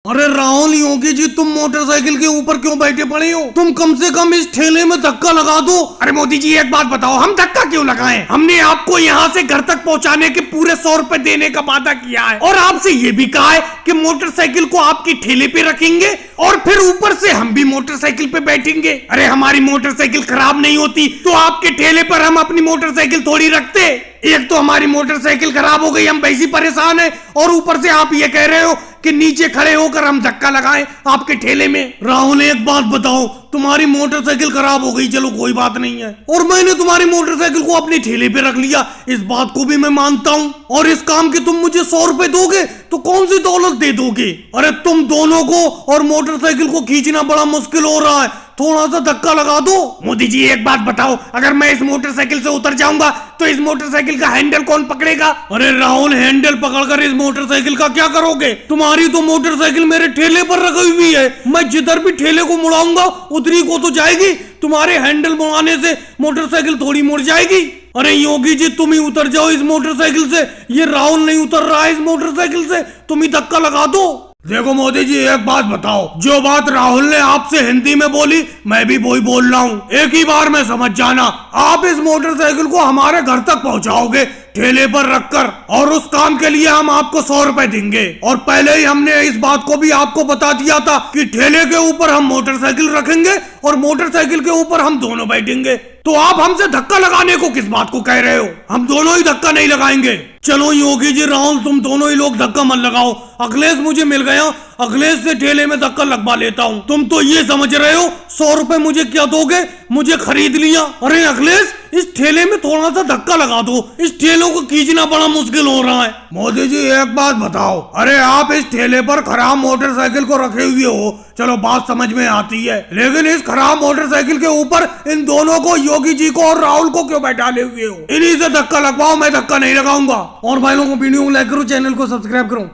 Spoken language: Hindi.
अरे राहुल योगी जी, तुम मोटरसाइकिल के ऊपर क्यों बैठे पड़े हो? तुम कम से कम इस ठेले में धक्का लगा दो। अरे मोदी जी एक बात बताओ, हम धक्का क्यों लगाएं? हमने आपको यहाँ से घर तक पहुँचाने के पूरे 100 रुपए देने का वादा किया है और आपसे ये भी कहा है कि मोटरसाइकिल को आपकी ठेले पे रखेंगे और फिर ऊपर से हम भी मोटरसाइकिल पे बैठेंगे। अरे हमारी मोटरसाइकिल खराब नहीं होती तो आपके ठेले पर हम अपनी मोटरसाइकिल थोड़ी रखते। एक तो हमारी मोटरसाइकिल खराब हो गई, हम वैसे परेशान है और ऊपर से आप ये कह रहे हो कि नीचे खड़े होकर हम धक्का लगाएं आपके ठेले में। राहुल एक बात बताओ, तुम्हारी मोटरसाइकिल खराब हो गई, चलो कोई बात नहीं है, और मैंने तुम्हारी मोटरसाइकिल को अपने ठेले पे रख लिया, इस बात को भी मैं मानता हूँ। और इस काम के तुम मुझे 100 रुपए दोगे तो कौन सी दौलत दे दोगे? अरे तुम दोनों को और मोटरसाइकिल को खींचना बड़ा मुश्किल हो रहा है, थोड़ा सा धक्का लगा दो। मोदी जी एक बात बताओ, अगर मैं इस मोटरसाइकिल से उतर जाऊंगा तो इस मोटरसाइकिल का हैंडल कौन पकड़ेगा? अरे राहुल, हैंडल पकड़कर इस मोटरसाइकिल का क्या करोगे? तुम्हारी तो मोटरसाइकिल मेरे ठेले पर रखी हुई है, मैं जिधर भी ठेले को मुड़ाऊंगा उधरी को तो जाएगी, तुम्हारे हैंडल मुड़ाने से मोटरसाइकिल थोड़ी मुड़ जाएगी। अरे योगी जी, तुम ही उतर जाओ इस मोटरसाइकिल से, ये राहुल नहीं उतर रहा है इस मोटरसाइकिल से, तुम ही धक्का लगा दो। देखो मोदी जी एक बात बताओ, जो बात राहुल ने आपसे हिंदी में बोली मैं भी वही बोल रहा हूँ, एक ही बार में समझ जाना। आप इस मोटरसाइकिल को हमारे घर तक पहुँचाओगे ठेले पर रखकर, और उस काम के लिए हम आपको 100 रुपए देंगे। और पहले ही हमने इस बात को भी आपको बता दिया था कि ठेले के ऊपर हम मोटरसाइकिल रखेंगे और मोटरसाइकिल के ऊपर हम दोनों बैठेंगे। तो आप हमसे धक्का लगाने को किस बात को कह रहे हो? हम दोनों ही धक्का नहीं लगाएंगे। चलो योगी जी, राहुल, तुम दोनों ही लोग धक्का मत लगाओ। अखिलेश मुझे मिल गया, अखिलेश से ठेले में धक्का लगवा लेता हूँ। तुम तो ये समझ रहे हो 100 रुपए मुझे क्या दोगे, मुझे खरीद लिया। अरे अखिलेश, इस ठेले में थोड़ा सा धक्का लगा दो, इस ठेलों को खींचना बड़ा मुश्किल हो रहा है। मोदी जी एक बात बताओ, अरे आप इस ठेले पर खराब मोटरसाइकिल को रखे हुए हो, चलो बात समझ में आती है, लेकिन इस खराब मोटरसाइकिल के ऊपर इन दोनों को, योगी जी को और राहुल को क्यों बैठा ले हुए हो? इन्हीं से धक्का लगवाओ, मैं धक्का नहीं लगाऊंगा। और भाई लोगों को वीडियो को लाइक करो, चैनल को सब्सक्राइब करो।